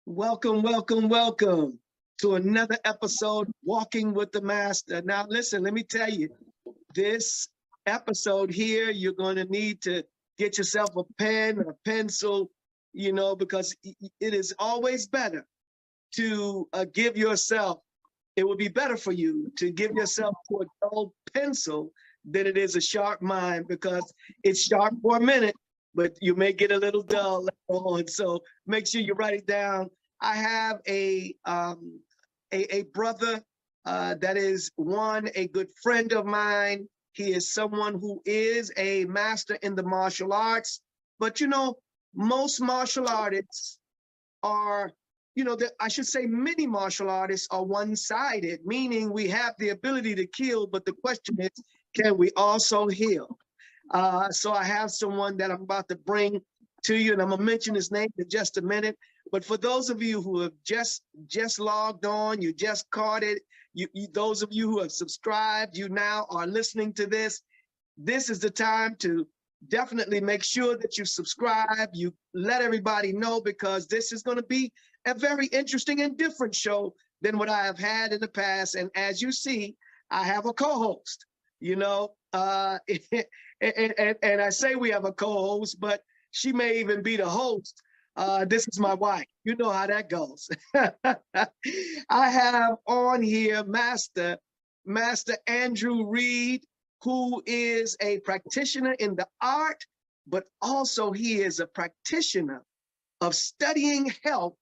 Welcome, welcome, welcome to another episode, Walking with the Master. Now, listen, let me tell you, this episode here, you're going to need to get yourself a pen or a pencil, because it is always better to give yourself, it would be better for you to give yourself to a dull pencil than it is a sharp mind, because it's sharp for a minute, but you may get a little dull later on. So make sure you write it down. I have a brother that is a good friend of mine. He is someone who is a master in the martial arts, but most martial artists are, I should say many martial artists are one-sided, meaning we have the ability to kill, but the question is, can we also heal? So I have someone that I'm about to bring to you, and I'm gonna mention his name in just a minute. But for those of you who have just logged on, you just caught it, those of you who have subscribed, you now are listening to this. This is the time to definitely make sure that you subscribe, you let everybody know, because this is going to be a very interesting and different show than what I have had in the past. And as you see, I have a co-host, and I say we have a co-host, but she may even be the host. This is my wife. You know how that goes. I have on here Master Andrew Reid, who is a practitioner in the art, but also he is a practitioner of studying health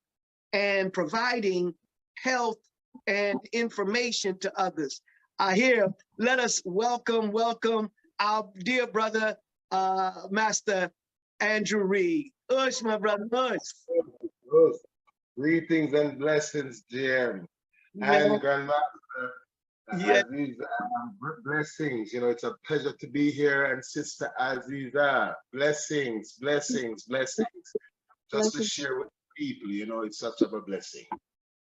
and providing health and information to others. Let us welcome our dear brother, Master Andrew Reid. Ush, my brother, Ush. Greetings and blessings, GM. And Grandmaster, Azziz, blessings. It's a pleasure to be here. And Sister Azziza, blessings. Just to share with people, it's such a blessing.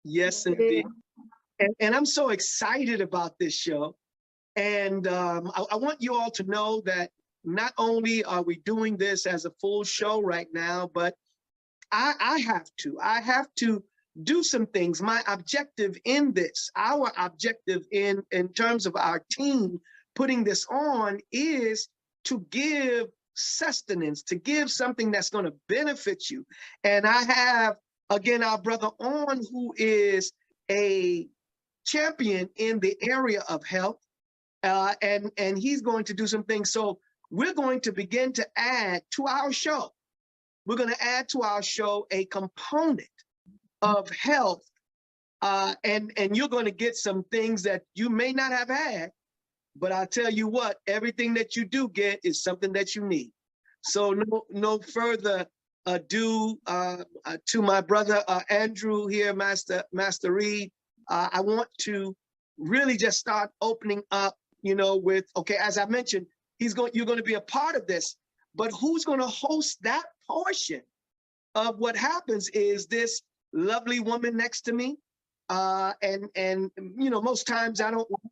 Yes, indeed. And I'm so excited about this show. And I want you all to know that not only are we doing this as a full show right now, but I have to do some things. My objective in this, our objective in terms of our team putting this on, is to give sustenance, to give something that's going to benefit you. And I have, again, our brother on, who is a champion in the area of health, and he's going to do some things. So we're going to begin to add to our show. We're going to add to our show a component of health, and you're going to get some things that you may not have had, but I'll tell you what, everything that you do get is something that you need. So no further ado, to my brother Andrew here, Master Reid, I want to really just start opening up, with, okay, as I mentioned, you're going to be a part of this, but who's going to host that portion of what happens is this lovely woman next to me. And most times I don't want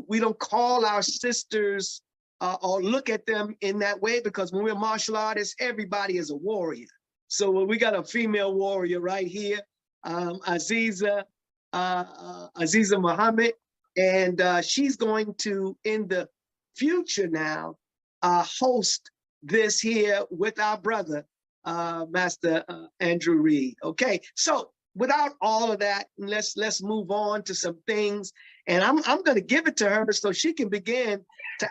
we don't call our sisters or look at them in that way, because when we're martial artists, everybody is a warrior. So we got a female warrior right here, Azziza Muhammad, and she's going to, in the future now, host this here with our brother, Master Andrew Reid. Okay, so without all of that, let's move on to some things, and I'm going to give it to her so she can begin to,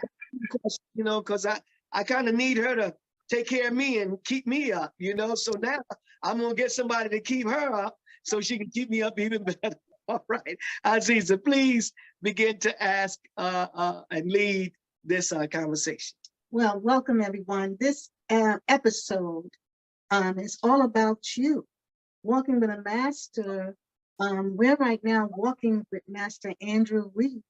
because I kind of need her to take care of me and keep me up, So now I'm going to get somebody to keep her up so she can keep me up even better. All right, Azziza, please begin to ask and lead this conversation. Well, welcome everyone. This episode is all about you. Walking with a Master. We're right now walking with Master Andrew Reid,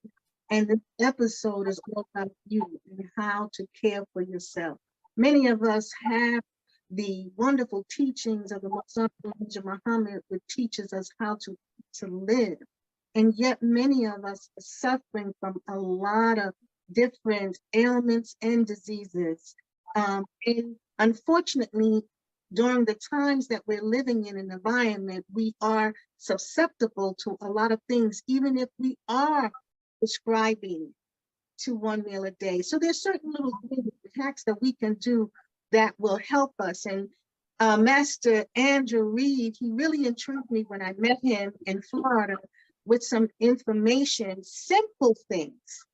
and this episode is all about you and how to care for yourself. Many of us have the wonderful teachings of the Prophet Muhammad, which teaches us how to live. And yet many of us are suffering from a lot of different ailments and diseases. And unfortunately, during the times that we're living in an environment, we are susceptible to a lot of things, even if we are prescribing to 1 meal a day. So there's certain little hacks that we can do that will help us. And Master Andrew Reid, he really intrigued me when I met him in Florida with some information, simple things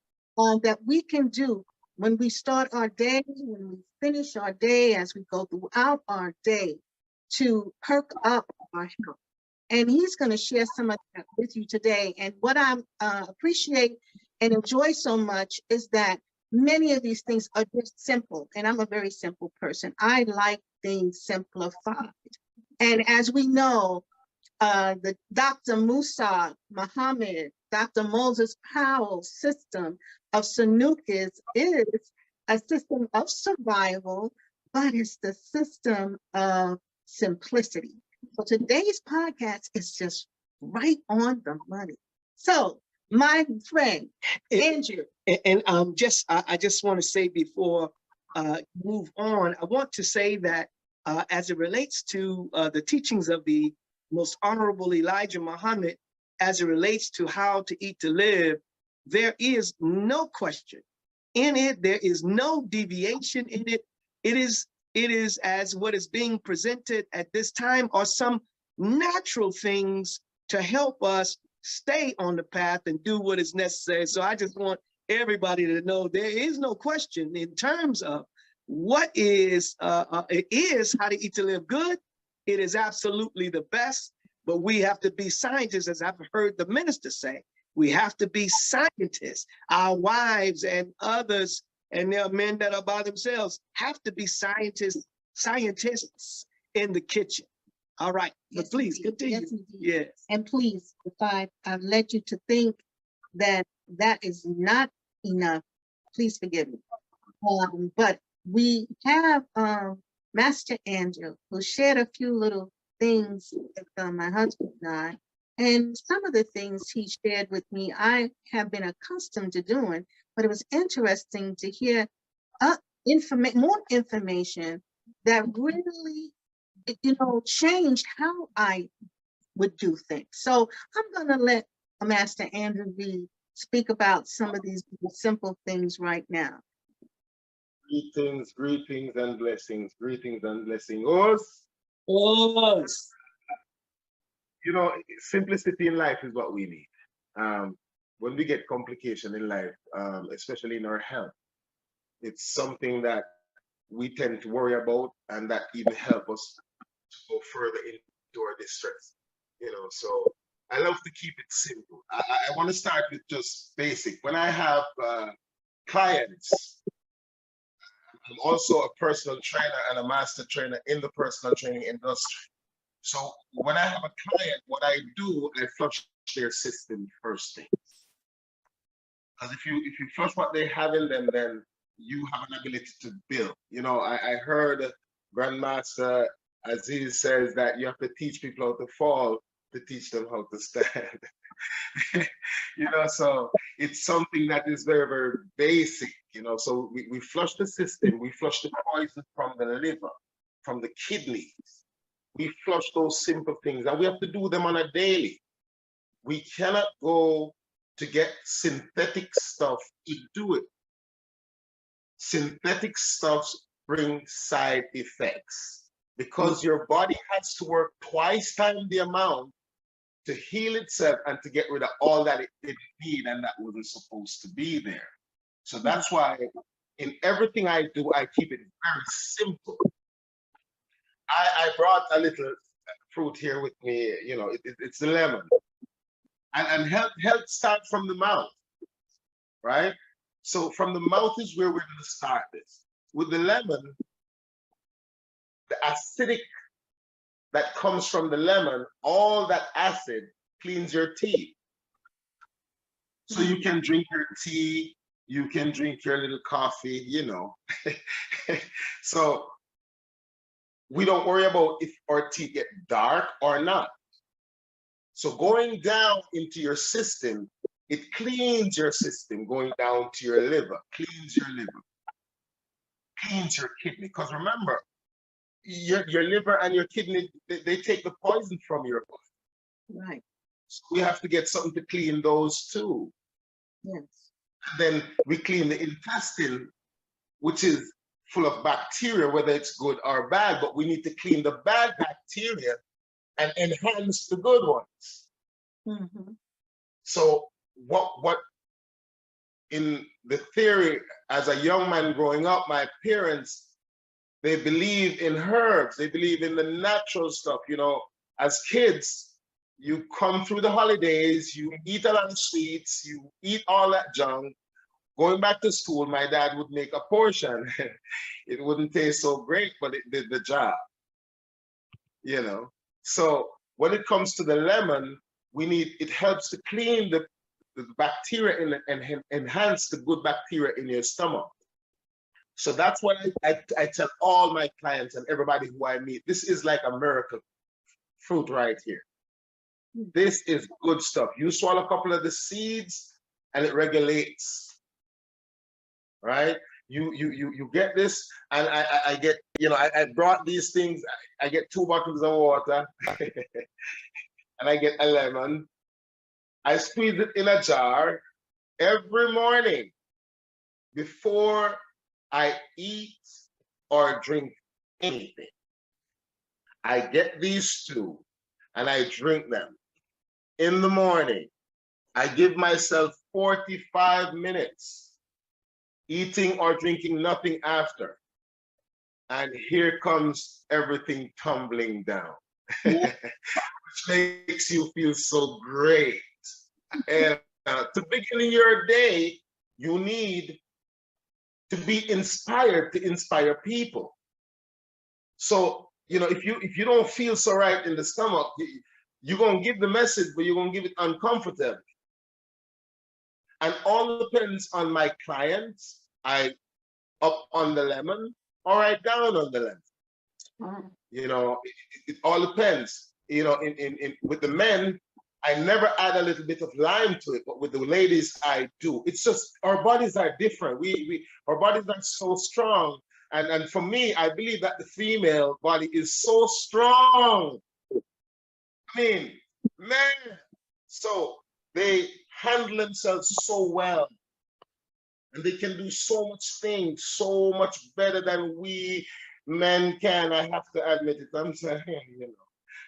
that we can do when we start our day, when we finish our day, as we go throughout our day to perk up our health. And he's going to share some of that with you today. And what I appreciate and enjoy so much is that many of these things are just simple. And I'm a very simple person. I like things simplified. And as we know, the Dr. Musa Muhammad, Dr. Moses Powell's system of Sanukis is a system of survival, but it's the system of simplicity. So today's podcast is just right on the money. So my friend, Andrew. And I just want to say before move on, I want to say that as it relates to the teachings of the Most Honorable Elijah Muhammad, as it relates to how to eat to live, there is no question in it. There is no deviation in it. It is as what is being presented at this time are some natural things to help us stay on the path and do what is necessary. So I just want everybody to know there is no question in terms of what is, it is how to eat to live good. It is absolutely the best, but we have to be scientists, as I've heard the minister say. We have to be scientists. Our wives and others, and there are men that are by themselves, have to be scientists in the kitchen. All right, Yes, but please indeed. continue. Yes, indeed. Yes. And please, if I've led you to think that that is not enough, please forgive me. But we have Master Andrew, who shared a few little things with my husband and I. And some of the things he shared with me, I have been accustomed to doing, but it was interesting to hear more information that really, changed how I would do things. So I'm going to let Master Andrew Reid speak about some of these simple things right now. Greetings, greetings and blessings, greetings and blessings. Yes. Simplicity in life is what we need. When we get complication in life, especially in our health, it's something that we tend to worry about, and that even help us to go further into our distress. So I love to keep it simple. I want to start with just basic. When I have clients, I'm also a personal trainer and a master trainer in the personal training industry. So when I have a client, what I do, I flush their system first thing. Because if you flush what they have in them, then you have an ability to build. I heard Grandmaster Azziz says that you have to teach people how to fall to teach them how to stand. So it's something that is very, very basic. So we flush the system, we flush the poison from the liver, from the kidneys. We flush those simple things, and we have to do them on a daily. We cannot go to get synthetic stuff to do it. Synthetic stuffs bring side effects because your body has to work twice times the amount to heal itself and to get rid of all that it didn't need and that wasn't supposed to be there. So that's why in everything I do, I keep it very simple. I brought a little fruit here with me, it's the lemon. And health starts from the mouth, right? So from the mouth is where we're going to start this. With the lemon, the acidic that comes from the lemon, all that acid cleans your teeth. So you can drink your tea, you can drink your little coffee, So we don't worry about if our teeth get dark or not. So going down into your system, it cleans your system, going down to your liver, cleans your liver, cleans your kidney. Because remember, your liver and your kidney, they take the poison from your body. Right. So we have to get something to clean those too. Yes. Then we clean the intestine, which is full of bacteria, whether it's good or bad, but we need to clean the bad bacteria and enhance the good ones. Mm-hmm. So what in the theory, as a young man growing up, my parents, they believe in herbs, they believe in the natural stuff. You know, as kids, you come through the holidays, you eat a lot of sweets, you eat all that junk. Going back to school, my dad would make a portion. It wouldn't taste so great, but it did the job, you know. So when it comes to the lemon, it helps to clean the bacteria in it and enhance the good bacteria in your stomach. So that's what I tell all my clients and everybody who I meet. This is like a miracle fruit right here. This is good stuff. You swallow a couple of the seeds and it regulates, right? You get this, and I get, you know, I brought these things. I get 2 bottles of water and I get a lemon. I squeeze it in a jar every morning before I eat or drink anything. I get these 2 and I drink them in the morning. I give myself 45 minutes eating or drinking nothing after. And here comes everything tumbling down, which makes you feel so great. And to begin your day, you need to be inspired to inspire people. So, you know, if you don't feel so right in the stomach, you're going to give the message, but you're going to give it uncomfortable. And all depends on my clients. I up on the lemon or I down on the lemon. You know, it all depends. You know, with the men, I never add a little bit of lime to it, but with the ladies, I do. It's just our bodies are different. Our bodies are so strong. And for me, I believe that the female body is so strong. I mean, man, so they handle themselves so well. And they can do so much things, so much better than we men can. I have to admit it. I'm saying, you know,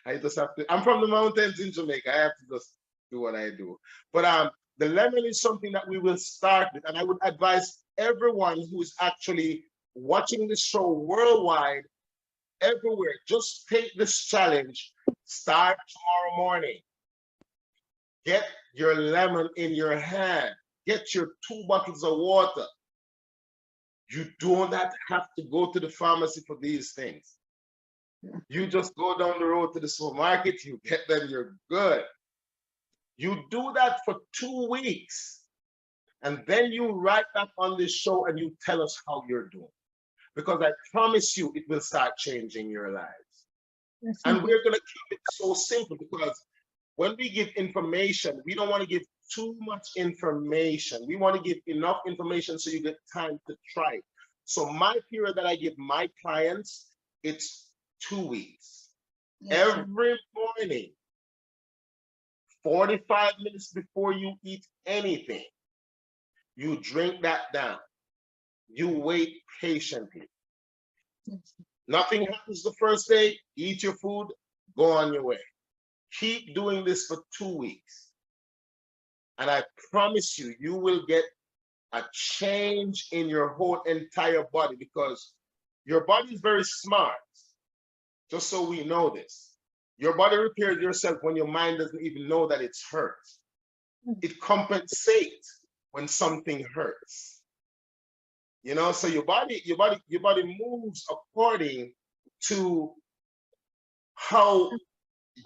I just have to. I'm from the mountains in Jamaica. I have to just do what I do. But the lemon is something that we will start with, and I would advise everyone who is actually watching this show worldwide, everywhere, just take this challenge. Start tomorrow morning. Get your lemon in your hand. Get your 2 bottles of water. You do not have to go to the pharmacy for these things. You just go down the road to the supermarket, you get them, you're good. You do that for 2 weeks. And then you write back on this show and you tell us how you're doing. Because I promise you, it will start changing your lives. And we're going to keep it so simple, because when we give information, we don't want to give too much information. We want to give enough information so you get time to try it. So my period that I give my clients, it's 2 weeks. Yes. Every morning, 45 minutes before you eat anything, you drink that down. You wait patiently. Yes. Nothing happens the first day, eat your food, go on your way. Keep doing this for 2 weeks. And I promise you, you will get a change in your whole entire body, because your body is very smart. Just so we know this. Your body repairs yourself when your mind doesn't even know that it's hurt. It compensates when something hurts. You know, so your body moves according to how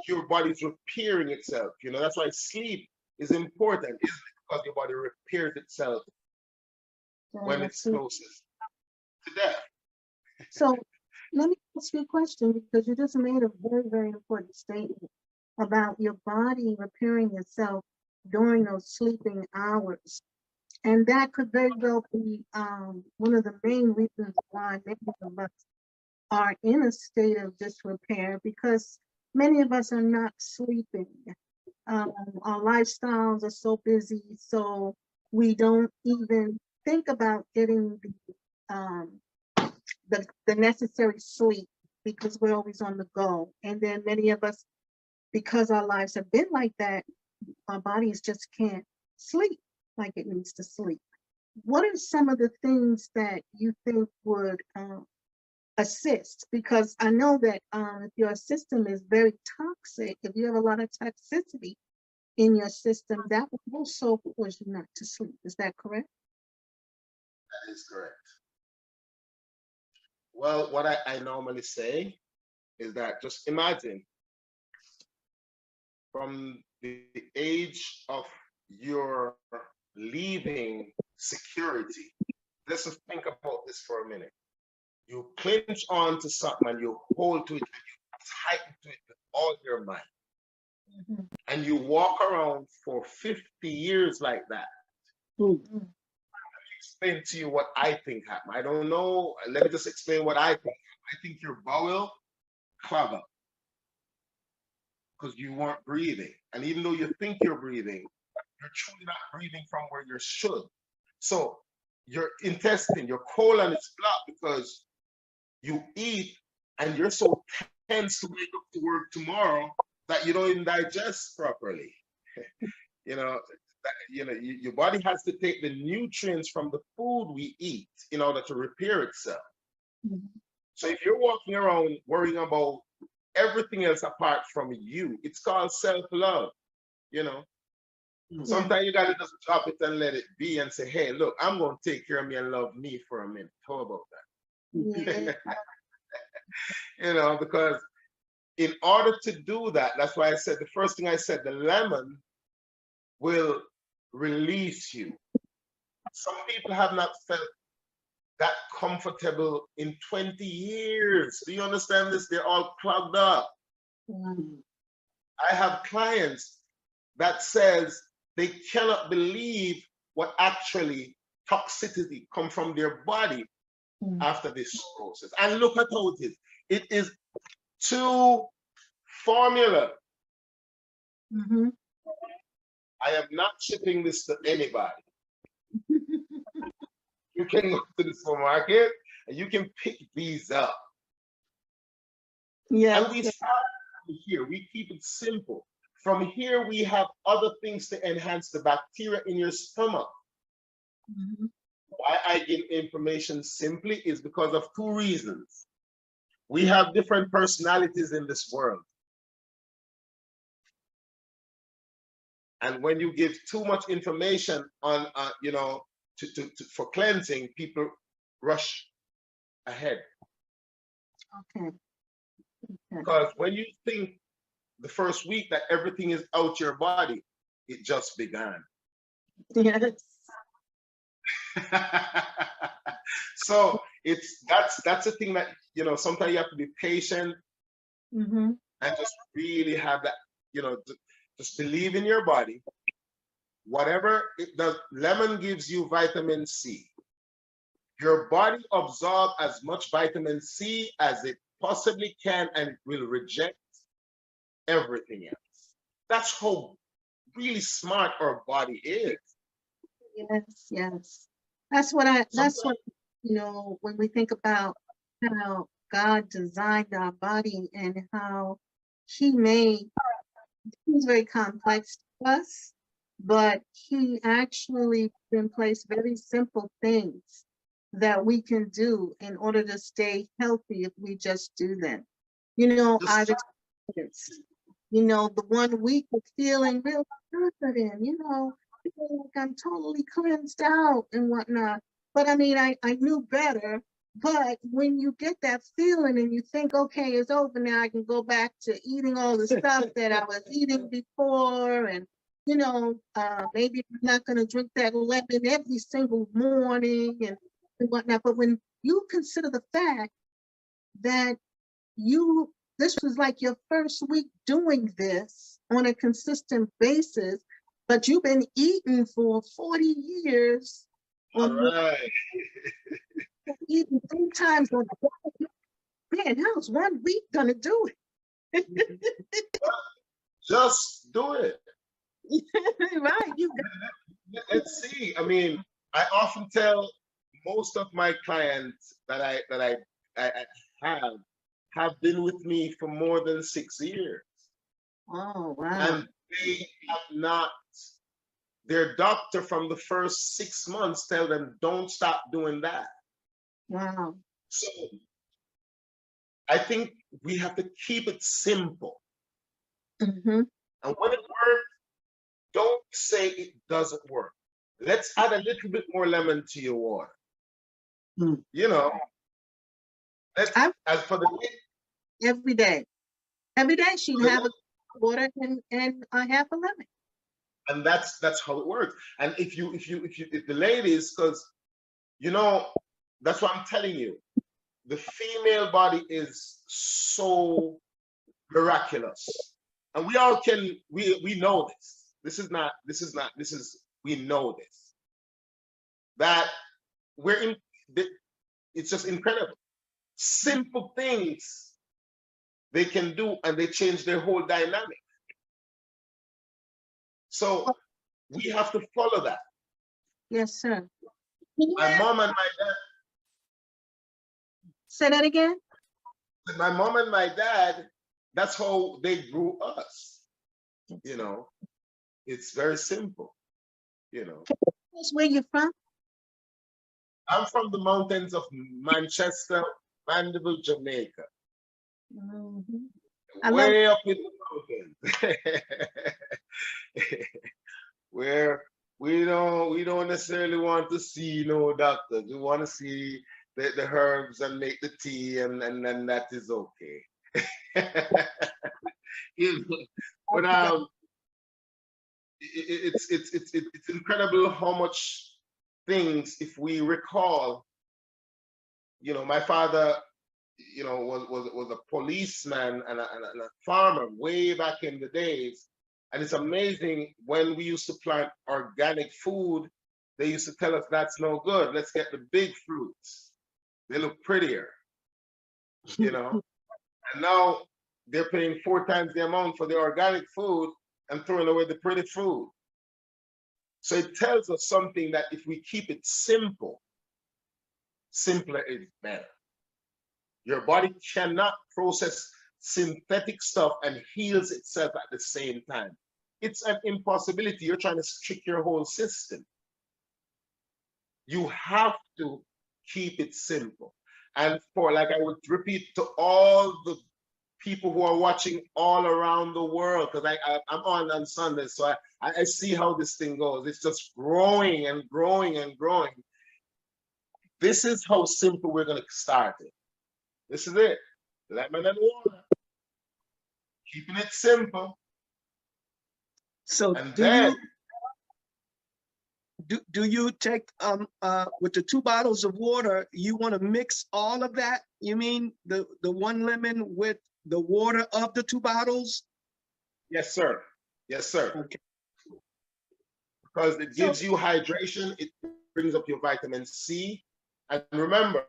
your body's repairing itself. You know, that's why sleep is important, isn't it? Because your body repairs itself when it's closest to death. So let me ask you a question, because you just made a very, very important statement about your body repairing itself during those sleeping hours. And that could very well be one of the main reasons why many of us are in a state of disrepair because many of us are not sleeping. Our lifestyles are so busy, so we don't even think about getting the necessary sleep because we're always on the go. And then many of us, because our lives have been like that, our bodies just can't sleep like it needs to sleep. What are some of the things that you think would assist? Because I know that if your system is very toxic, if you have a lot of toxicity in your system, that will also cause you not to sleep. Is that correct? That is correct. Well, what I normally say is that just imagine from the age of your leaving security. Let's just think about this for a minute. You clinch on to something and you hold to it and you tighten to it with all your might. Mm-hmm. And you walk around for 50 years like that. Mm-hmm. Let me explain to you what I think happened. I don't know. Let me just explain what I think. I think your bowel clog up because you weren't breathing. And even though you think you're breathing, you're truly not breathing from where you should. So your intestine, your colon is blocked because you eat and you're so tense to wake up to work tomorrow that you don't even digest properly. Your body has to take the nutrients from the food we eat in order to repair itself. Mm-hmm. So if you're walking around worrying about everything else apart from you, it's called self-love. Sometimes you gotta just drop it and let it be and say, hey, look, I'm gonna take care of me and love me for a minute. How about that? Yeah. Because in order to do that, that's why I said the first thing I said, the lemon will release you. Some people have not felt that comfortable in 20 years. Do you understand this? They're all clogged up. Mm-hmm. I have clients that says they cannot believe what actually toxicity come from their body after this process. And look at how it is. It is 2 formula. Mm-hmm. I am not shipping this to anybody. You can go to the supermarket and you can pick these up. Yeah. And we start from here. We keep it simple. From here, we have other things to enhance the bacteria in your stomach. Mm-hmm. Why I give information simply is because of 2 reasons. We have different personalities in this world. And when you give too much information on, for cleansing, people rush ahead. Okay. Because when you think the first week that everything is out your body, it just began. Yes. So that's the thing that sometimes you have to be patient. Mm-hmm. And just really have that, just believe in your body. Whatever it does, lemon gives you vitamin C. Your body absorbs as much vitamin C as it possibly can, and it will reject everything else. That's how really smart our body is. Yes. That's what when we think about how God designed our body and how He made things very complex to us, but He actually put in place very simple things that we can do in order to stay healthy if we just do them. I've experienced, the 1 week of feeling real confident, feeling like I'm totally cleansed out and whatnot. But I mean, I knew better. But when you get that feeling and you think, okay, it's over now, I can go back to eating all the stuff that I was eating before. And, maybe I'm not going to drink that lemon every single morning and whatnot. But when you consider the fact that this was like your first week doing this on a consistent basis, but you've been eating for 40 years. All right. Eating 3 times a day. Man, how's 1 week gonna do it? Just do it. Right, you Let's see. I mean, I often tell most of my clients that I have been with me for more than 6 years, oh wow. and they have not. Their doctor from the first 6 months tell them don't stop doing that. Wow. So I think we have to keep it simple. Mm-hmm. And when it works, don't say it doesn't work. Let's add a little bit more lemon to your water. Mm. You know, as for the Every day. Every day she'd have a water and a half a lemon. and that's how it works. And if the ladies, because that's what I'm telling you, the female body is so miraculous, and we all can we know this. We know this, that it's just incredible. Simple things they can do, and they change their whole dynamic. So we have to follow that. Yes, sir. My mom and my dad. Say that again. My mom and my dad, that's how they grew us. It's very simple. That's where you're from? I'm from the mountains of Manchester, Mandeville, Jamaica. Mm-hmm. Way up in the mountains. Where we don't necessarily want to see no doctors. We want to see the herbs and make the tea, and that is okay. But it's incredible how much things, if we recall, my father, was a policeman and a farmer way back in the days. And it's amazing, when we used to plant organic food, they used to tell us that's no good. Let's get the big fruits. They look prettier, And now they're paying 4 times the amount for the organic food and throwing away the pretty food. So it tells us something, that if we keep it simple, simpler is better. Your body cannot process synthetic stuff and heals itself at the same time. It's an impossibility. You're trying to trick your whole system. You have to keep it simple. And like I would repeat to all the people who are watching all around the world, because I'm on Sunday, so I see how this thing goes. It's just growing and growing and growing. This is how simple we're going to start it. This is it. Lemon and water. Keeping it simple. So And do you take with the 2 bottles of water, you want to mix all of that? You mean the 1 lemon with the water of the 2 bottles? Yes, sir. Yes, sir. Okay. Because it gives you hydration, it brings up your vitamin C. And remember,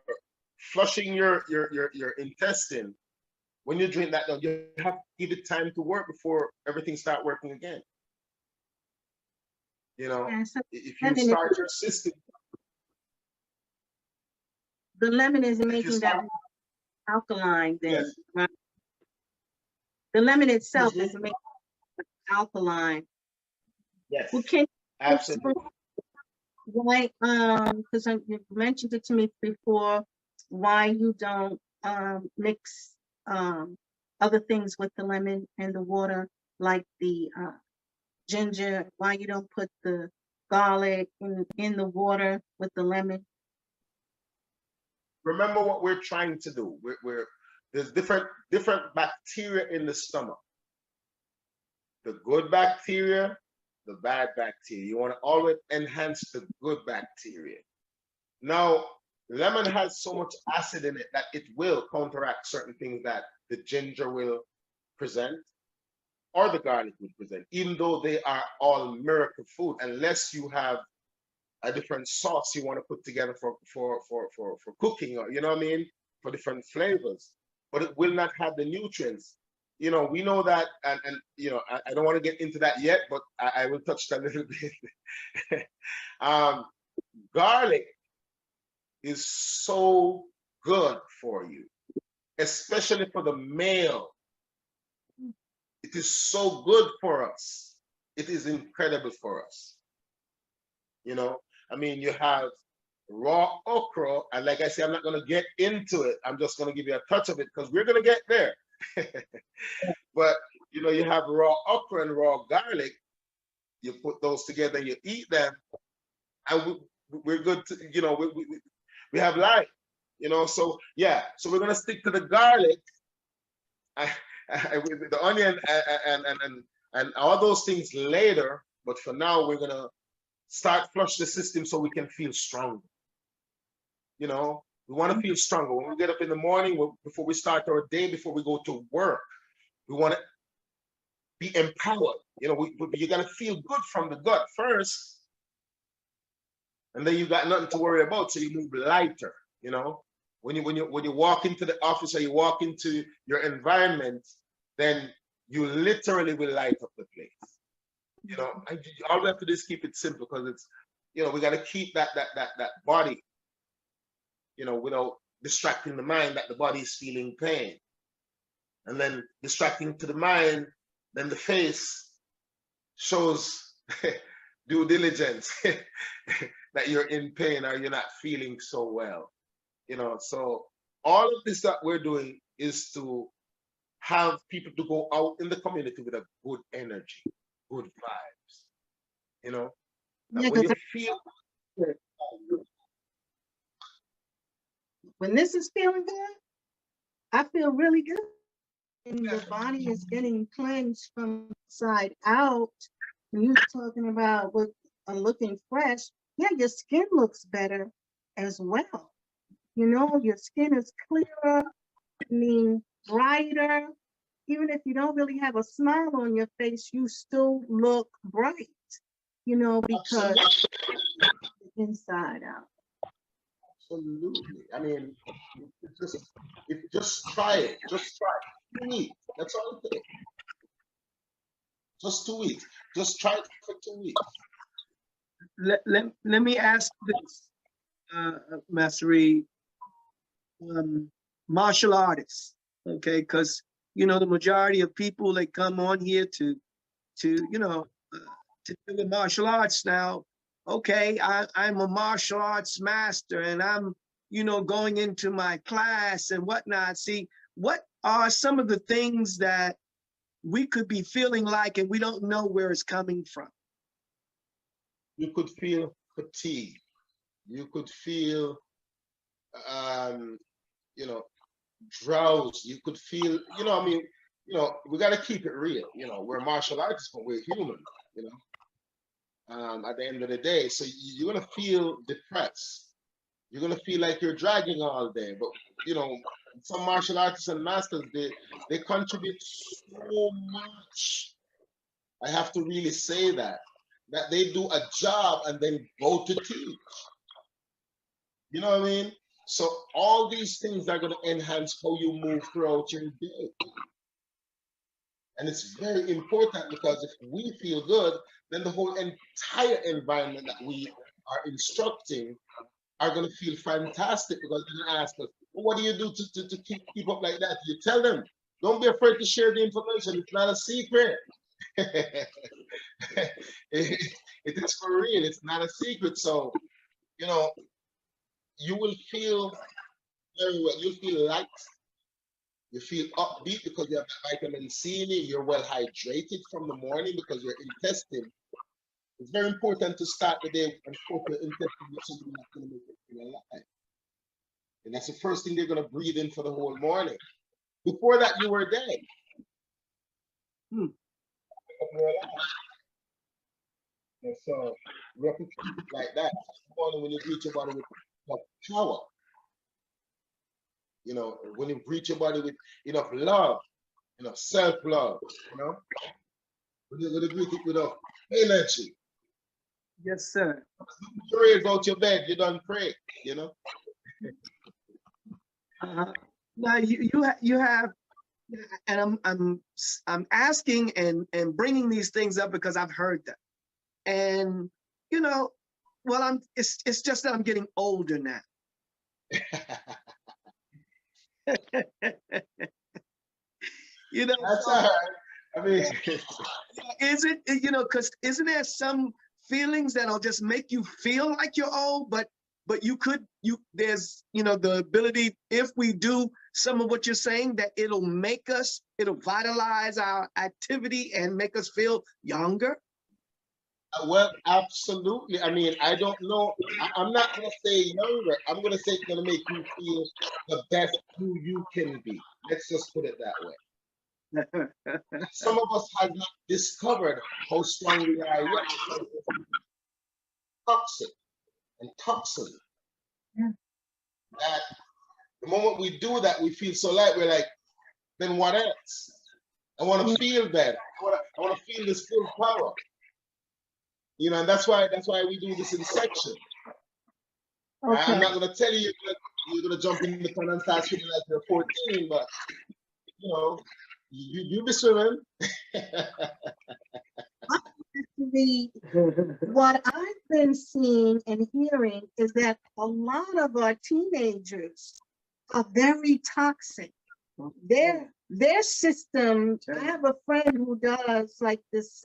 flushing your intestine, when you drink that, you have to give it time to work before everything starts working again. So if you start your system. The lemon is making that alkaline then, Yes. right? The lemon itself is making alkaline. Yes. Well, can Absolutely. Why, because you mentioned it to me before, why you don't mix other things with the lemon and the water, like the ginger, why you don't put the garlic in the water with the lemon? Remember what we're trying to do. There's different bacteria in the stomach. The good bacteria, the bad bacteria. You want to always enhance the good bacteria. Now, lemon has so much acid in it that it will counteract certain things that the ginger will present, or the garlic would present, even though they are all miracle food, unless you have a different sauce you want to put together for cooking, or for different flavors. but it will not have the nutrients. You know, we know that, and you know, I don't want to get into that yet, but I will touch that a little bit. Garlic is so good for you, especially for the male. It is so good for us. It is incredible for us. You know, I mean, you have raw okra, and like I said, I'm not going to get into it. I'm just going to give you a touch of it because we're going to get there. But you know, you have raw okra and raw garlic. You put those together, you eat them, and we're good to, you know, we have life, you know. So yeah, so we're gonna stick to the garlic, the onion, and all those things later. But for now, we're gonna start flush the system so we can feel stronger. You know, we want to feel stronger when we get up in the morning, before we start our day, before we go to work. We want to be empowered. You know, you got to feel good from the gut first, and then you got nothing to worry about. So you move lighter. You know, when you walk into the office or you walk into your environment, then you literally will light up the place. You know, all we have to do is keep it simple, because it's, you know, we got to keep that body, you know, without distracting the mind that the body is feeling pain. And then distracting to the mind, then the face shows due diligence that you're in pain or you're not feeling so well. You know, so all of this that we're doing is to have people to go out in the community with a good energy, good vibes. You know, Yeah, when you 'cause feel when this is feeling good, I feel really good. And the body is getting cleansed from inside out. When you're talking about what looking fresh, yeah, your skin looks better as well. You know, your skin is clearer, I mean, brighter. Even if you don't really have a smile on your face, you still look bright, you know, because inside out. absolutely, I mean, just try it. Just try it. 2 weeks. That's all it takes. Just 2 weeks. Just try it for 2 weeks. Let me ask this, Master Reid, martial artists, okay? Because you know the majority of people that come on here to you know to do the martial arts now. Okay, I'm a martial arts master, and I'm, you know, going into my class and whatnot. See, what are some of the things that we could be feeling like and we don't know where it's coming from? You could feel fatigue. You could feel, you know, drowse. You could feel, you know, I mean, you know, we got to keep it real. You know, we're martial artists, but we're human. You know, at the end of the day, so you're gonna feel depressed. You're gonna feel like you're dragging all day. But you know, some martial artists and masters, they contribute so much. I have to really say that they do a job and then go to teach. You know what I mean? So all these things are going to enhance how you move throughout your day. And it's very important, because if we feel good, then the whole entire environment that we are instructing are going to feel fantastic, because they're going to ask us, well, what do you do to keep up like that? You tell them, don't be afraid to share the information. It's not a secret. It is for real. It's not a secret. So, you know, you will feel very well. You'll feel light. You feel upbeat because you have vitamin C in it. You're well hydrated from the morning because your intestine. It's very important to start the day and cook your intestine with something that's going to make it feel alive. And that's the first thing they're going to breathe in for the whole morning. Before that, you were dead. And so we have to keep it like that. Morning, when you greet your body with power, you know, when you greet your body with enough love, enough self-love, you know, when you greet it with enough energy. Yes, sir. Pray about your bed, you don't pray, you know. Now you have, and I'm asking and bringing these things up because I've heard them, and you know, well, it's just that I'm getting older now. You know, That's so, all right. I mean, is it, you know, because isn't there some feelings that'll just make you feel like you're old, but there's, you know, the ability, if we do some of what you're saying, that it'll vitalize our activity and make us feel younger. well, absolutely. I mean, I don't know. I'm not going to say younger. I'm going to say it's going to make you feel the best who you can be. Let's just put it that way. Some of us have not discovered how strong we are yet because it's toxic and toxin. Yeah. That the moment we do that, we feel so light. We're like, then what else? I want to feel better. I want to feel this full power. You know, and that's why we do this in section. Okay. I'm not going to tell you you're going to jump in the pond and start swimming like you're 14, but you know, you be swimming. Actually, what I've been seeing and hearing is that a lot of our teenagers are very toxic. Their system, I have a friend who does like this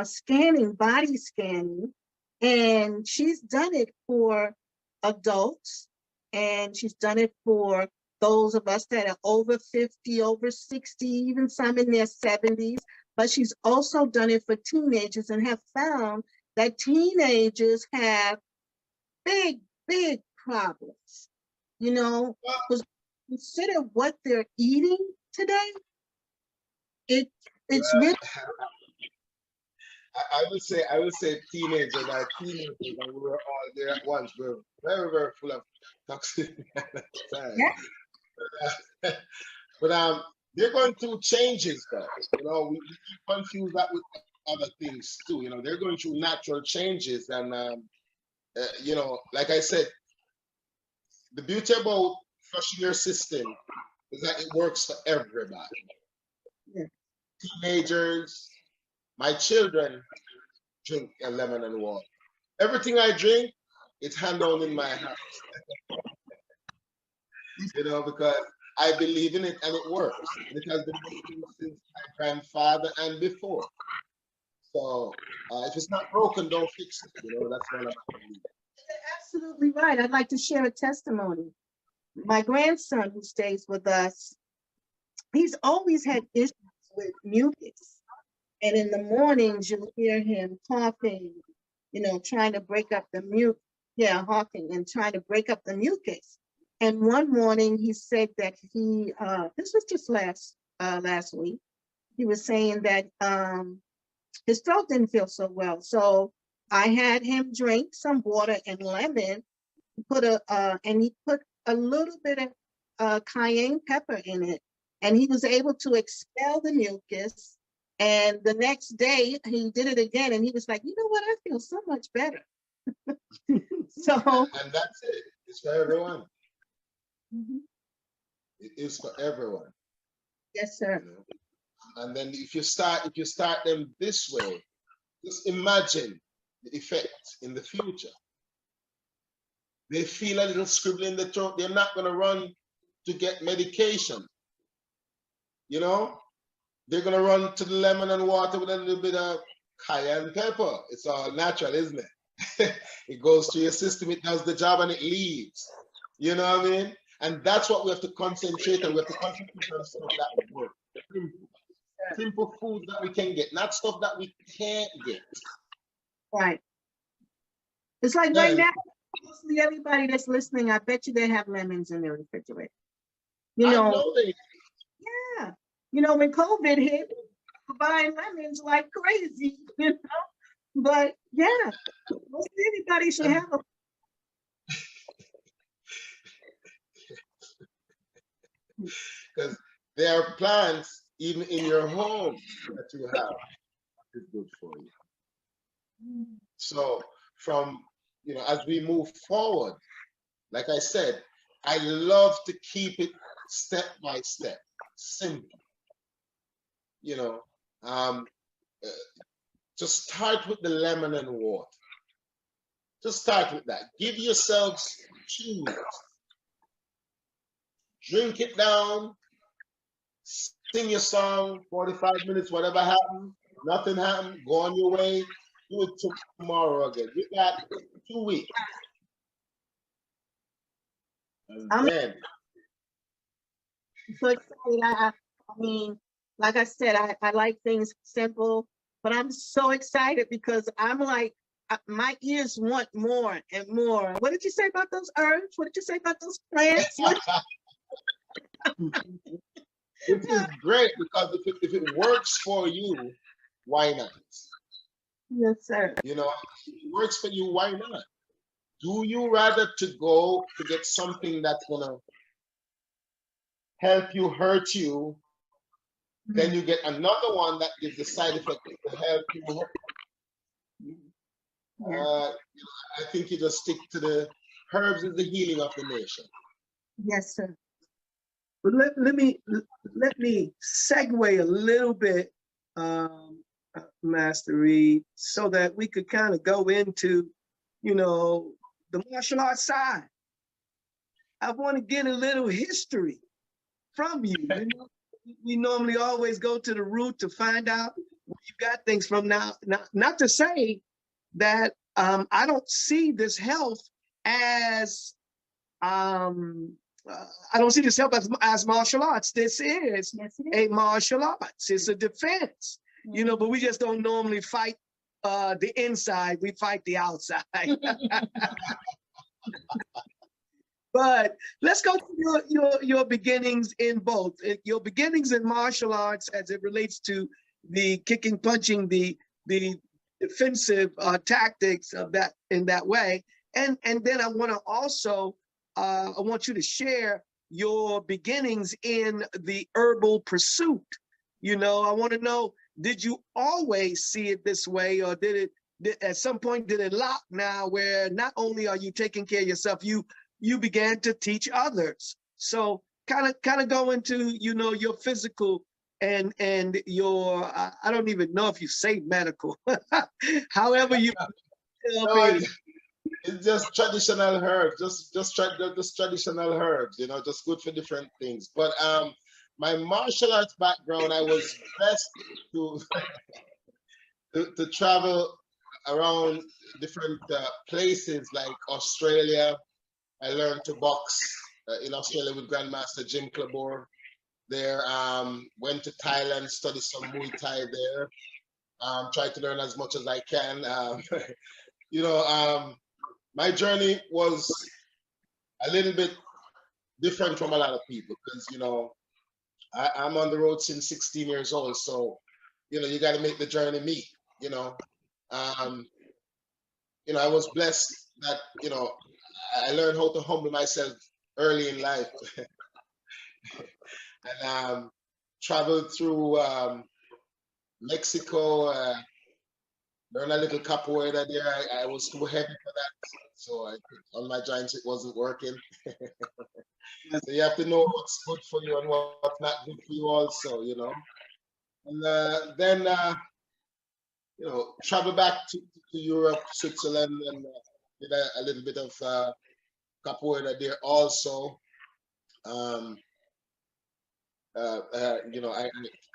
scanning, body scanning, and she's done it for adults, and she's done it for those of us that are over 50, over 60, even some in their 70s, but she's also done it for teenagers and have found that teenagers have big, big problems, you know, because consider what they're eating today. It's really I would say teenagers are teenagers, and we were all there at once. We're very, very full of toxicity at that time. Yeah. But they're going through changes, though. You know, we confuse that with other things too. You know, they're going through natural changes, and you know, like I said, the beauty about flushing your system is that it works for everybody. Yeah. Teenagers, my children drink a lemon and water. Everything I drink, it's hand on in my house. You know, because I believe in it and it works. And it has been working since my grandfather and before. So if it's not broken, don't fix it. You know, that's one of my beliefs. Absolutely right. I'd like to share a testimony. My grandson who stays with us, he's always had issues with mucus. And in the mornings, you'll hear him coughing, you know, trying to break up the mucus. Yeah, hawking and trying to break up the mucus. And one morning he said that this was just last week, he was saying that his throat didn't feel so well. So I had him drink some water and lemon, and he put a little bit of cayenne pepper in it, and he was able to expel the mucus. And the next day he did it again, and he was like, you know what, I feel so much better. So, and that's it. It's for everyone. mhm. It is for everyone. Yes, sir. You know? And then if you start them this way, just imagine the effect in the future. They feel a little scribble in the throat. They're not going to run to get medication. You know, they're going to run to the lemon and water with a little bit of cayenne pepper. It's all natural, isn't it? It goes through your system, it does the job, and it leaves. You know what I mean? And that's what we have to concentrate on. We have to concentrate on stuff that work. Simple foods that we can get, not stuff that we can't get. Right. It's like right now, mostly everybody that's listening, I bet you they have lemons in their refrigerator. You I know, know they. yeah. You know, when COVID hit, we were buying lemons like crazy, you know. But yeah, most everybody should have a. Because there are plants even in your home that you have is good for you. So from, you know, as we move forward, like I said, I love to keep it step by step, simple. You know, um, just start with the lemon and water. Just start with that. Give yourselves 2 weeks. Drink it down, sing your song, 45 minutes, whatever happened, nothing happened, go on your way, do it tomorrow again. You got 2 weeks. And then. So excited. I mean, like I said, I like things simple, but I'm so excited because I'm like, my ears want more and more. What did you say about those herbs? What did you say about those plants? This is great because if it works for you, why not? Yes, sir. You know, if it works for you, why not? Do you rather to go to get something that's gonna help you, hurt you, then you get another one that gives the side effect to help you? I think you just stick to the herbs is the healing of the nation. Yes, sir. But let me segue a little bit, Master Reid, so that we could kind of go into, you know, the martial arts side. I want to get a little history from you. You know, we normally always go to the root to find out where you got things from. Now, not to say that I don't see this health as I don't see this health as martial arts. This is a martial arts. It's a defense, you know, but we just don't normally fight the inside. We fight the outside. But let's go to your beginnings in both. Your beginnings in martial arts as it relates to the kicking, punching, the defensive tactics of that in that way. And then I want to also I want you to share your beginnings in the herbal pursuit. You know, I want to know, did you always see it this way, or did at some point did it lock now where not only are you taking care of yourself, you began to teach others? So kind of go into, you know, your physical and your I don't even know if you say medical, however you No, it's just traditional herbs, just traditional herbs, you know, just good for different things. But my martial arts background, I was blessed to travel around different places like Australia. I learned to box in Australia with Grandmaster Jim Clabor there. Went to Thailand, studied some Muay Thai there. Tried to learn as much as I can. You know, my journey was a little bit different from a lot of people because, you know, I'm on the road since 16 years old. So, you know, you got to make the journey meet, you know. You know, I was blessed that, you know, I learned how to humble myself early in life and traveled through Mexico, learned a little capoeira there. I was too heavy for that. So on my joints, it wasn't working. So you have to know what's good for you and what's not good for you also, you know. And then, you know, travel back to Europe, Switzerland, and did a little bit of capoeira there also. You know,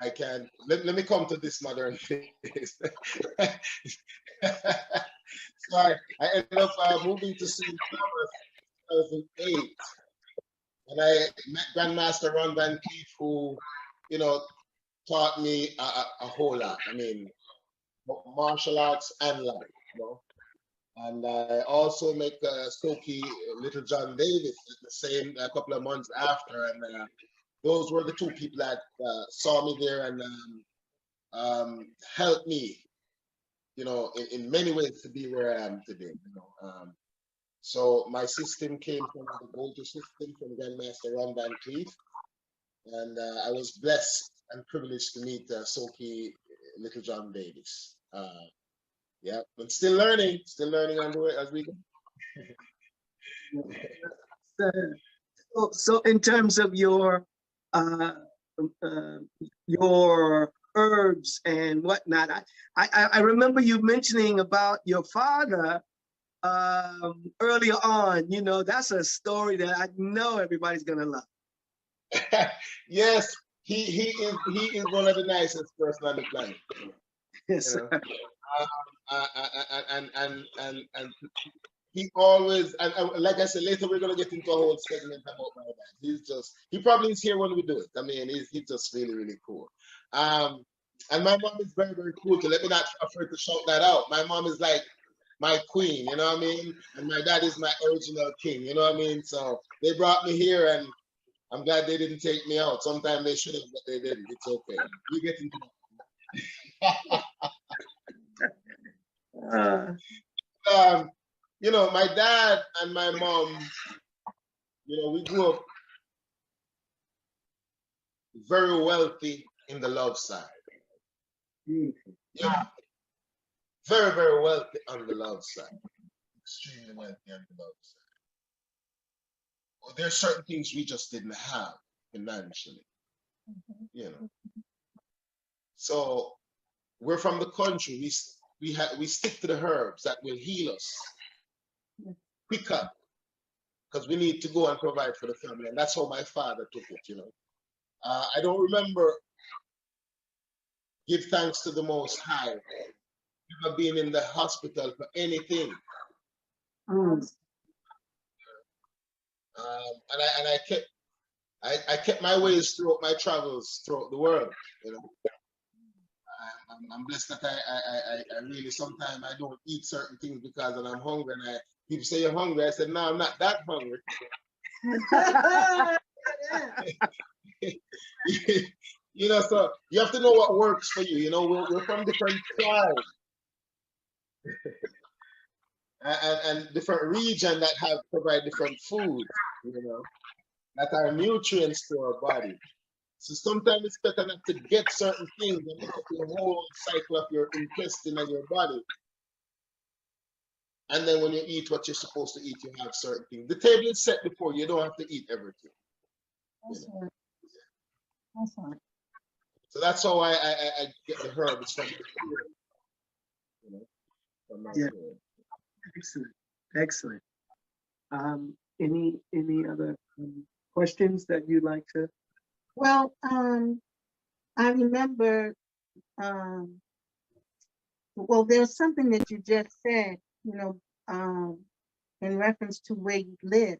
I can let me come to this modern phase. So I ended up moving to St. Thomas in 2008, and I met Grandmaster Reid.mp4, who, you know, taught me a whole lot. I mean, martial arts and life, you know. And I also met Soki Little John Davis the same a couple of months after, and those were the two people that saw me there and helped me, you know, in many ways to be where I am today. You know, so my system came from the Golden system from Grandmaster Reid.mp4, and I was blessed and privileged to meet Soki Little John Davis. Yeah, but still learning on the way as we go. So in terms of uh, your herbs and whatnot, I remember you mentioning about your father earlier on. You know, that's a story that I know everybody's gonna love. Yes, he is one of the nicest person on the planet. Yes. You know? And he always, and like I said, later we're gonna get into a whole segment about my dad. He probably is here when we do it. I mean, he's just really, really cool. And my mom is very, very cool too. Let me not afraid to shout that out. My mom is like my queen, you know what I mean? And my dad is my original king, you know what I mean? So they brought me here, and I'm glad they didn't take me out. Sometimes they should have, but they didn't. It's okay. We get into you know, my dad and my mom, you know, we grew up very wealthy in the love side. Yeah. Very, very wealthy on the love side. Extremely wealthy on the love side. Well, there are certain things we just didn't have financially, you know. So we're from the country. We stick to the herbs that will heal us quicker, because we need to go and provide for the family. And that's how my father took it, you know. I don't remember give thanks to the Most High, never being in the hospital for anything. And I kept my ways throughout my travels throughout the world, you know. I'm blessed that I really, sometimes I don't eat certain things because I'm hungry, and people say you're hungry. I said, no, I'm not that hungry. You know, so you have to know what works for you. You know, we're from different tribes and different regions that provide different foods, you know, that are nutrients to our body. So sometimes it's better not to get certain things and look at the whole cycle of your intestine and your body. And then when you eat what you're supposed to eat, you have certain things. The table is set before you. Don't have to eat everything. That's right. That's right. So that's how I get the herbs from the field, you know, from my field. Excellent. Excellent. Any other questions that you'd like to? Well, I remember, well, there's something that you just said, you know, in reference to where you live,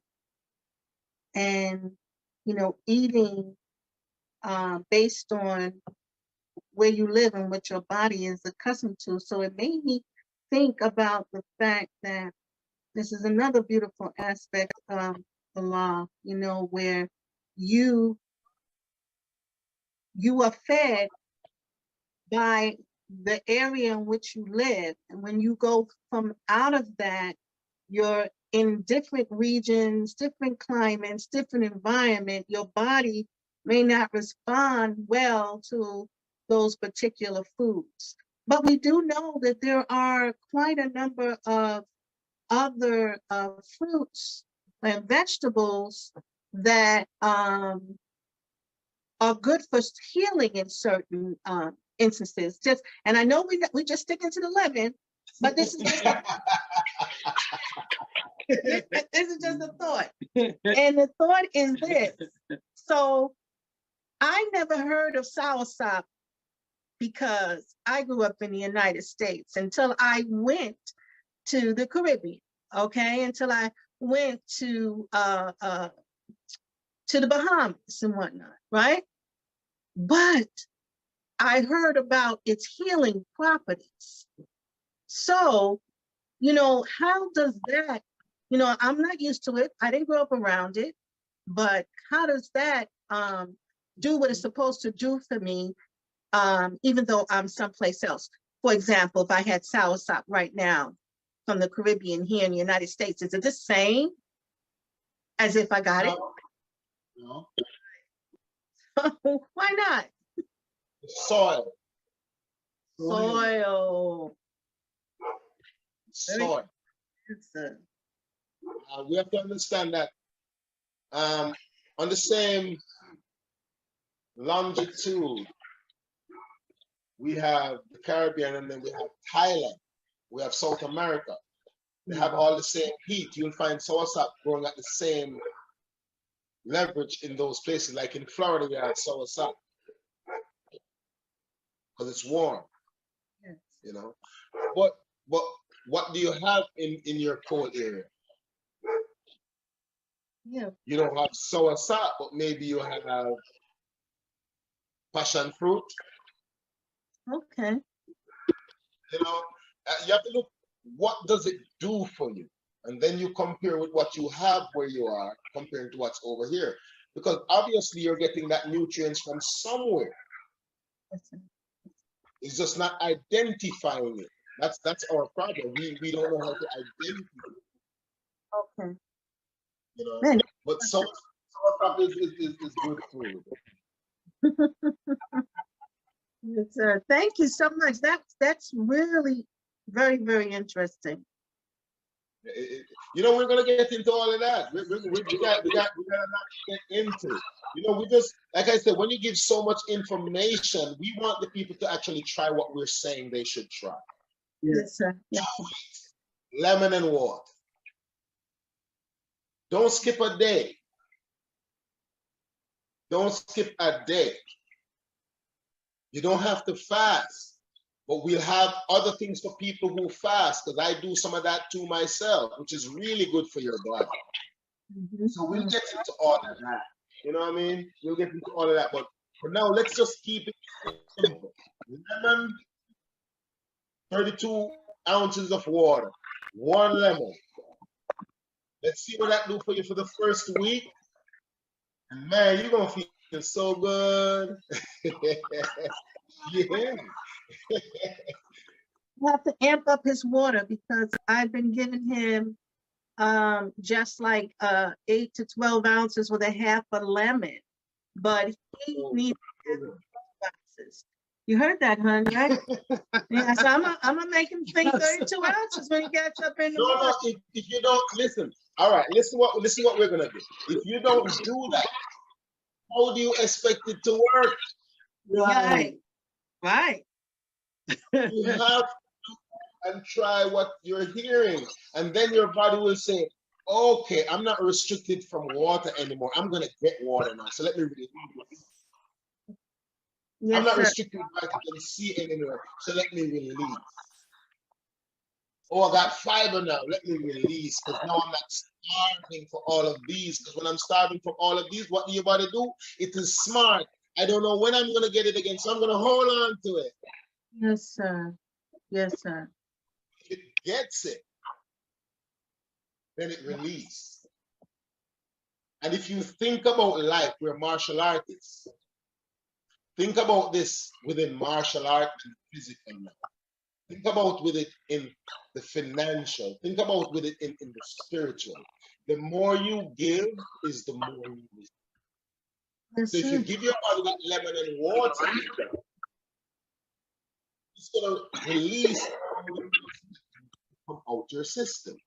and, you know, eating based on where you live and what your body is accustomed to. So it made me think about the fact that this is another beautiful aspect of the law, you know, where you are fed by the area in which you live. And when you go from out of that, you're in different regions, different climates, different environment. Your body may not respond well to those particular foods. But we do know that there are quite a number of other fruits and vegetables that are good for healing in certain instances. And I know we just sticking to the 11, but this is just this is just a thought. And the thought is this. So I never heard of soursop because I grew up in the United States until I went to the Caribbean, okay? Until I went to the Bahamas and whatnot, right? But I heard about its healing properties. So, you know, how does that, you know, I'm not used to it. I didn't grow up around it, but how does that do what it's supposed to do for me, even though I'm someplace else? For example, if I had soursop right now from the Caribbean here in the United States, is it the same as if I got it? No. Why not? Soil. Soil. Soil. We have to understand that on the same longitude, we have the Caribbean, and then we have Thailand, we have South America. They have all the same heat. You'll find soursop growing at the same leverage in those places. Like in Florida, we have soursop because it's warm. Yes. You know. But what do you have in your cold area? Yeah. You don't have soursop, but maybe you have passion fruit. Okay. You know, you have to look, what does it do for you? And then you compare with what you have where you are compared to what's over here. Because obviously you're getting that nutrients from somewhere. It's just not identifying it. That's our problem. We don't know how to identify it. Okay. You know, Man. but sauerkraut is good food. Yes, sir. Thank you so much. That's really very, very interesting. You know, we're gonna get into all of that. We got to get into it. You know, we just, like I said, when you give so much information, we want the people to actually try what we're saying they should try. Yes, sir. Yes. Lemon and water. Don't skip a day. Don't skip a day. You don't have to fast, but we'll have other things for people who fast, because I do some of that too myself, which is really good for your body. So we'll get into all of that. You know what I mean? We'll get into all of that. But for now, let's just keep it simple. Lemon, 32 ounces of water, 1 lemon. Let's see what that do for you for the first week. And man, you're going to feel so good. Yeah. I have to amp up his water because I've been giving him just like 8 to 12 ounces with a half a lemon, but he needs 12 ounces. You heard that, hon, right? Yeah, so I'm gonna make him think 32 ounces when he gets up in the morning. No, if you don't listen, all right, listen what we're gonna do. If you don't do that, how do you expect it to work? Right. You have to and try what you're hearing, and then your body will say, okay, I'm not restricted from water anymore. I'm gonna get water now. So let me release. Yes, I'm not sir. restricted by vitamin C anymore. So let me release. Oh, I got fiber now. Let me release, because now I'm not starving for all of these. Because when I'm starving for all of these, what do your body do? It is smart. I don't know when I'm gonna get it again, so I'm gonna hold on to it. Yes, sir. Yes, sir. If it gets it, then it releases. And if you think about life, we're martial artists. Think about this within martial art and physical life. Think about with it in the financial. Think about with it in the spiritual. The more you give is the more you receive. Yes, So if you sir. give your body that lemon and water, it's going to release from out your system.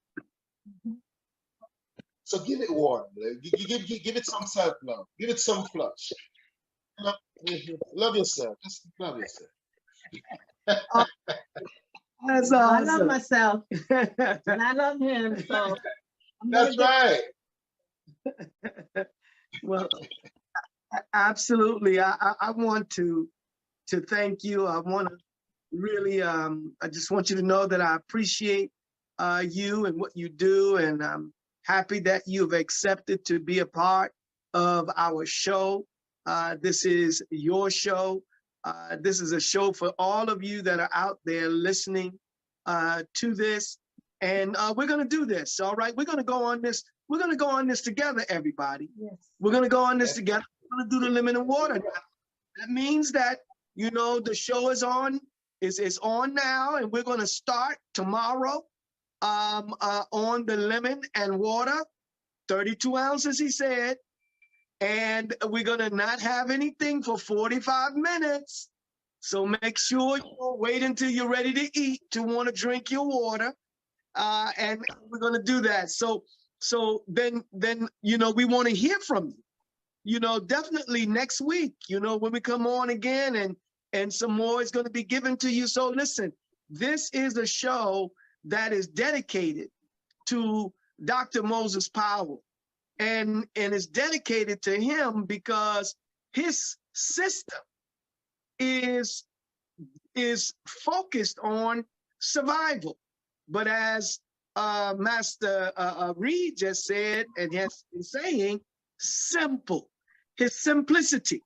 So give it water. Give it some self-love. Give it some flush. Love yourself. Just love yourself. That's I awesome. love myself and I love him. So That's right. Well, absolutely. I want to thank you. I want to really, I just want you to know that I appreciate you and what you do, and I'm happy that you've accepted to be a part of our show. This is your show. This is a show for all of you that are out there listening to this. And we're going to do this. All right. We're going to go on this. We're going to go on this together, everybody. yes. We're going to go on this together. We're going to do the lemon and water now. That means that, you know, the show is on, is on now, and we're going to start tomorrow on the lemon and water, 32 ounces, he said. And we're going to not have anything for 45 minutes. So make sure you don't wait until you're ready to eat to want to drink your water. And we're going to do that. So then, you know, we want to hear from you. definitely next week, when we come on again and some more is going to be given to you. So listen, this is a show that is dedicated to Dr. Moses Powell, and is dedicated to him because his system is focused on survival. But as Master Reid just said, and has been saying, simple. His simplicity.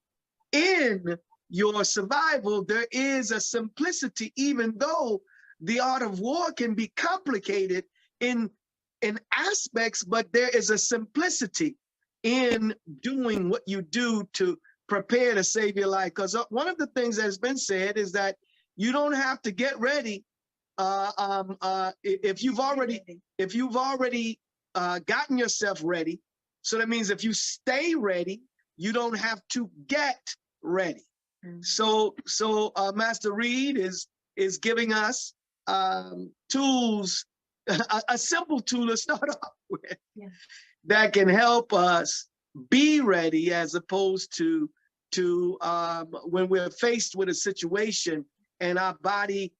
In your survival, there is a simplicity, even though the art of war can be complicated in aspects, but there is a simplicity in doing what you do to prepare to save your life. Because one of the things that has been said is that you don't have to get ready if you've already gotten yourself ready. So that means if you stay ready, you don't have to get ready. Mm-hmm. So Master Reid is giving us tools, a simple tool to start off with, that can help us be ready, as opposed to when we're faced with a situation and our body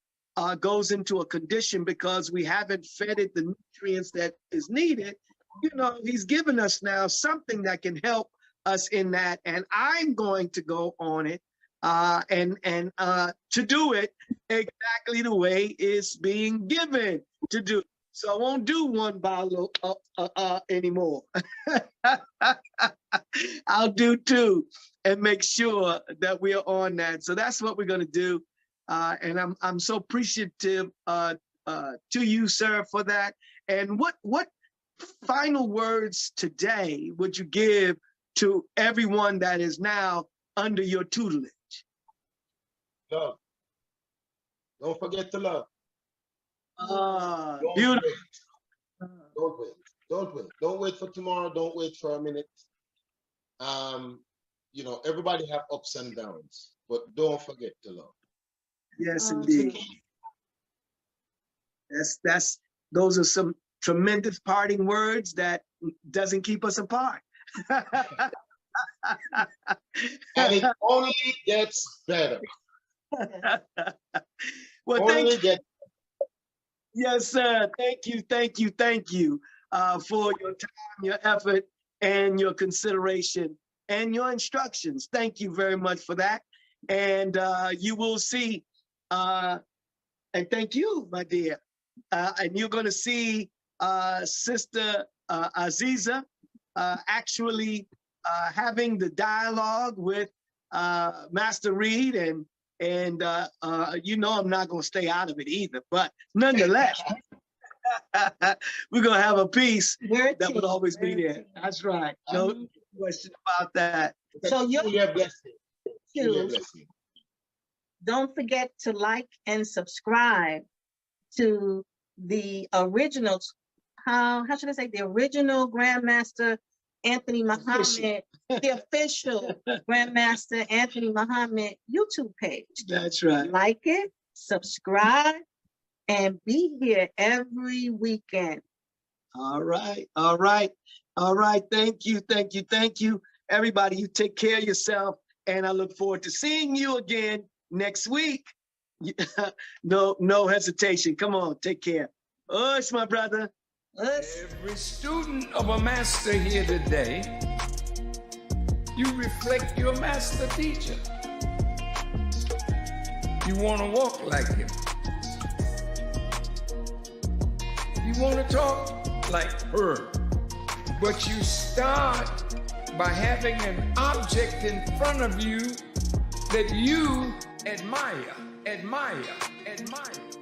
goes into a condition because we haven't fed it the nutrients that is needed. He's given us now something that can help us in that, and I'm going to go on it and to do it exactly the way it's being given to do. So I won't do one bottle anymore. I'll do two and make sure that we are on that. So that's what we're going to do. And I'm so appreciative to you, sir, for that. And what final words today would you give to everyone that is now under your tutelage? Love. Don't forget to love. Beautiful. Don't wait. Don't wait. Don't wait for tomorrow. Don't wait for a minute. Everybody have ups and downs, but don't forget to love. Yes, indeed. Those are some tremendous parting words that doesn't keep us apart. And it only gets better. Well, yes, sir. Thank you for your time, your effort, and your consideration and your instructions. Thank you very much for that. And you will see, and thank you, my dear. And you're going to see Sister Azziza actually having the dialogue with Master Reid, and I'm not going to stay out of it either, but nonetheless, we're going to have a piece that will always be there. That's right. No question about that. So you're blessed. Don't forget to like and subscribe to the original, how should I say, the original Grandmaster Anthony Muhammad, the official Grandmaster Anthony Muhammad YouTube page. That's right. Like it, subscribe, and be here every weekend. All right. Thank you. Everybody, you take care of yourself, and I look forward to seeing you again next week. No hesitation. Come on, take care. It's my brother. Every student of a master here today, you reflect your master teacher. You want to walk like him. You want to talk like her. But you start by having an object in front of you that you admire.